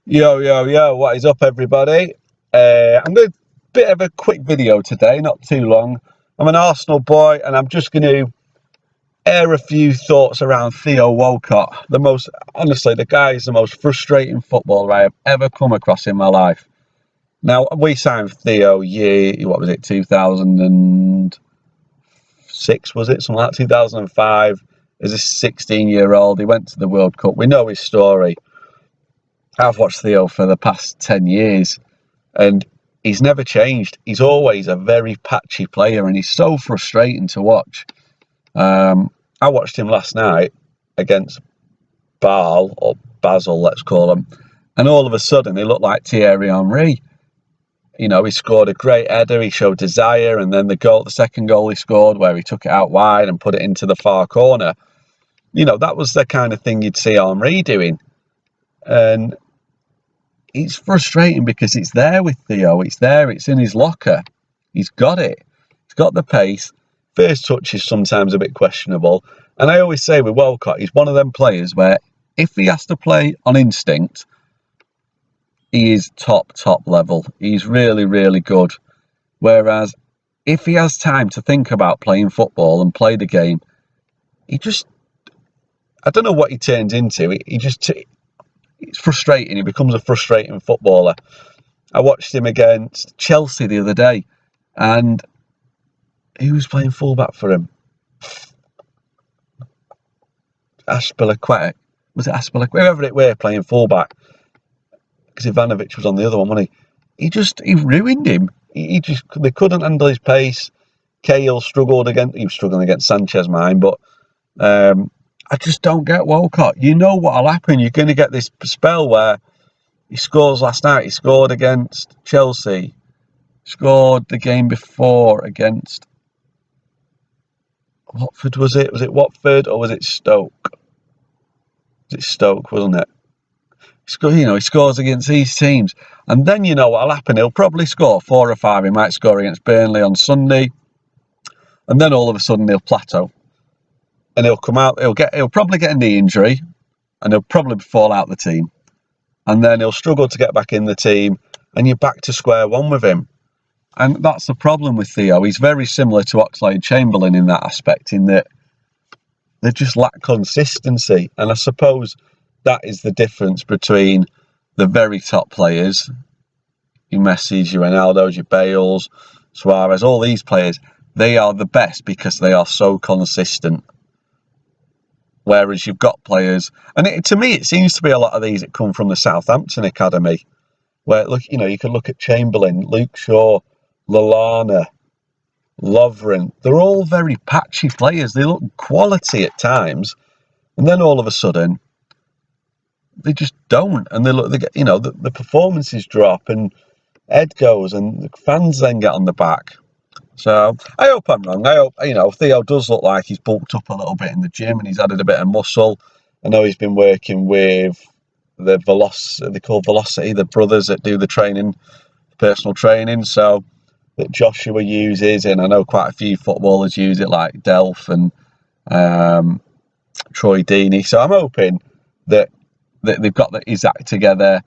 Yo, yo, yo, what is up, everybody? I'm going to bit of a quick video today, not too long. I'm an Arsenal boy, and I'm just going to air a few thoughts around Theo Walcott. Honestly, the guy is the most frustrating footballer I have ever come across in my life. Now, we signed Theo what was it, 2006, was it? Something like that, 2005. As a 16-year-old, he went to the World Cup. We know his story. I've watched Theo for the past 10 years. And he's never changed. He's always a very patchy player, and he's so frustrating to watch. I watched him last night against Basel, let's call him, and all of a sudden he looked like Thierry Henry. You know, he scored a great header, he showed desire, and then the second goal he scored, where he took it out wide and put it into the far corner. You know, that was the kind of thing you'd see Henry doing, and it's frustrating because it's there with Theo. It's there. It's in his locker. He's got it. He's got the pace. First touch is sometimes a bit questionable. And I always say with Walcott, he's one of them players where if he has to play on instinct, he is top level. He's really, really good. Whereas if he has time to think about playing football and play the game, he just, I don't know what he turns into. It's frustrating. He becomes a frustrating footballer. I watched him against Chelsea the other day, and he was playing fullback for him. Aspilicueta. Was it Aspilicueta? Whoever it were playing fullback. Because Ivanovic was on the other one, wasn't he? He ruined him. They couldn't handle his pace. Cahill struggled against, he was struggling against Sanchez, but I just don't get Walcott. You know what'll happen. You're going to get this spell where he scores last night. He scored against Chelsea. Scored the game before against Watford, was it? Was it Watford or was it Stoke? Was it Stoke, wasn't it? He scores against these teams. And then you know what'll happen. He'll probably score 4 or 5. He might score against Burnley on Sunday. And then all of a sudden he'll plateau. And he'll come out, he'll probably get a knee injury. And he'll probably fall out the team. And then he'll struggle to get back in the team. And you're back to square one with him. And that's the problem with Theo. He's very similar to Oxlade-Chamberlain in that aspect, in that they just lack consistency. And I suppose that is the difference between the very top players, your Messis, your Ronaldos, your Bales, Suarez, all these players. They are the best because they are so consistent. Whereas you've got players, and to me, it seems to be a lot of these that come from the Southampton academy, where you could look at Chamberlain, Luke Shaw, Lallana, Lovren. They're all very patchy players. They look quality at times, and then all of a sudden, they just don't. And they get, the performances drop, and Ed goes, and the fans then get on the back. So I hope I'm wrong. I hope Theo does look like he's bulked up a little bit in the gym, and he's added a bit of muscle. I know he's been working with the Velocity. They call Velocity, the brothers that do the training, personal training. So that Joshua uses, and I know quite a few footballers use it, like Delph and Troy Deeney. So I'm hoping that they've got his act together,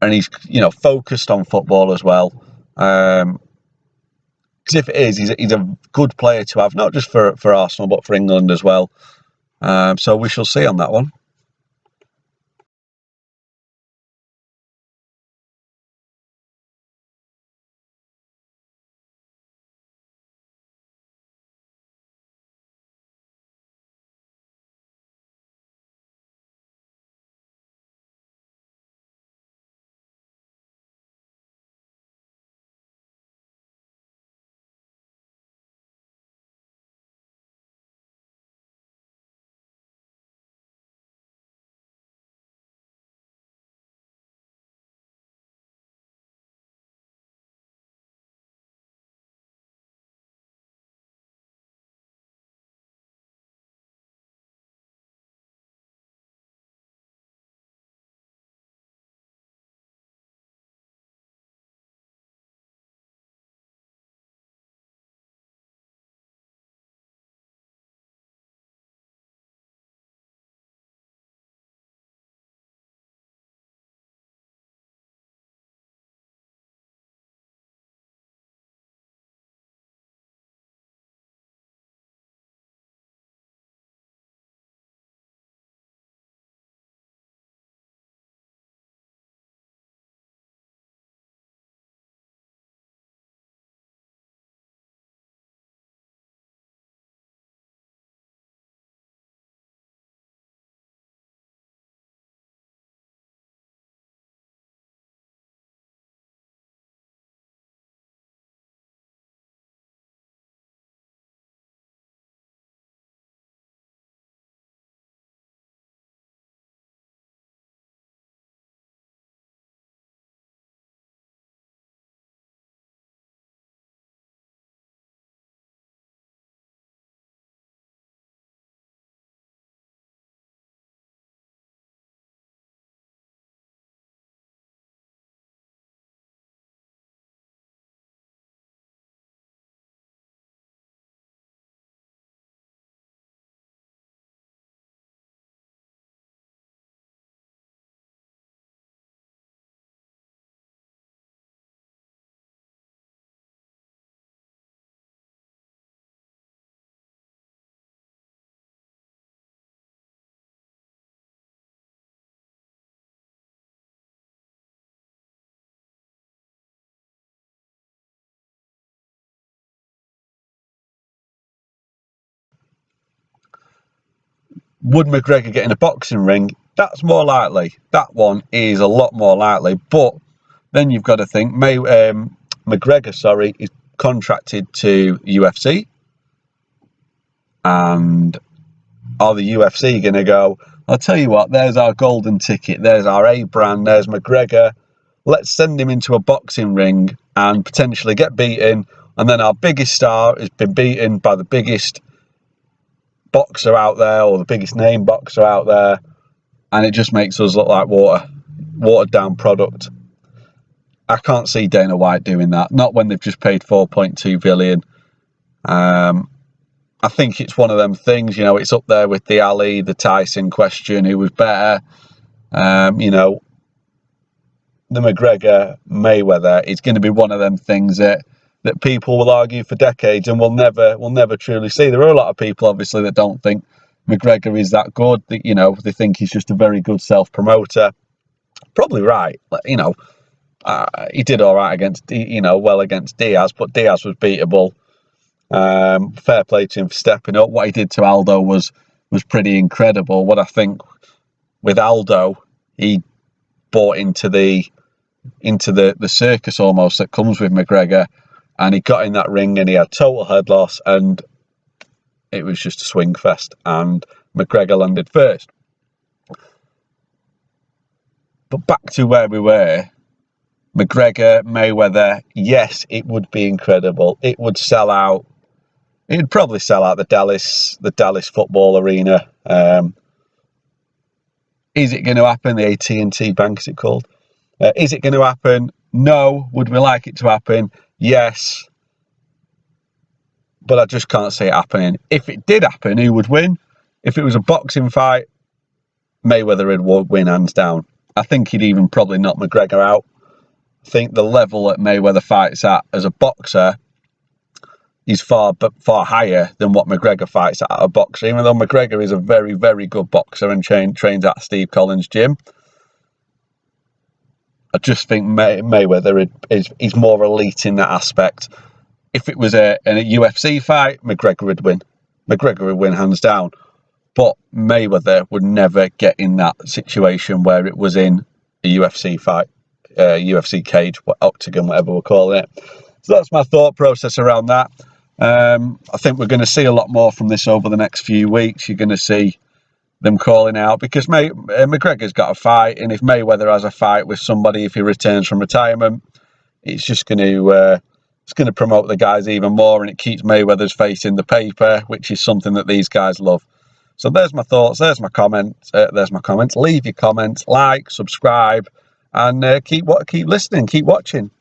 and he's focused on football as well. Because if it is, he's a good player to have, not just for Arsenal but for England as well. So we shall see on that one. Would McGregor get in a boxing ring? That's more likely. That one is a lot more likely. But then you've got to think, McGregor, is contracted to UFC. And are the UFC going to go, I'll tell you what, there's our golden ticket, there's our A brand, there's McGregor. Let's send him into a boxing ring and potentially get beaten. And then our biggest star has been beaten by the biggest boxer out there, or the biggest name boxer out there. And it just makes us look like watered down product. I can't see Dana White doing that. Not when they've just paid 4.2 billion. I think it's one of them things, it's up there with the Ali, the Tyson question, who was better. The McGregor Mayweather is going to be one of them things that people will argue for decades and will never truly see. There are a lot of people, obviously, that don't think McGregor is that good. That, they think he's just a very good self-promoter. Probably right. He did all right against Diaz, but Diaz was beatable. Fair play to him for stepping up. What he did to Aldo was pretty incredible. What I think with Aldo, he bought into the circus almost that comes with McGregor, and he got in that ring and he had total head loss, and it was just a swing fest, and McGregor landed first. But back to where we were, McGregor, Mayweather, yes, it would be incredible. It would sell out. It'd probably sell out the Dallas football arena. Is it going to happen? The AT&T Bank, is it called? Is it going to happen? No. Would we like it to happen? Yes. But I just can't see it happening. If it did happen, who would win? If it was a boxing fight, Mayweather would win hands down. I think he'd even probably knock McGregor out. I think the level that Mayweather fights at as a boxer is far higher than what McGregor fights at a boxer. Even though McGregor is a very, very good boxer and trains at Steve Collins' gym, I just think Mayweather is more elite in that aspect. If it was a UFC fight, McGregor would win. McGregor would win hands down. But Mayweather would never get in that situation where it was in a UFC fight, UFC cage, octagon, whatever we're calling it. So that's my thought process around that. I think we're going to see a lot more from this over the next few weeks. You're going to see them calling out, because McGregor's got a fight, and if Mayweather has a fight with somebody, if he returns from retirement, it's just going to promote the guys even more, and it keeps Mayweather's face in the paper, which is something that these guys love. So there's my thoughts, there's my comments. Leave your comments, like, subscribe, and keep listening, keep watching.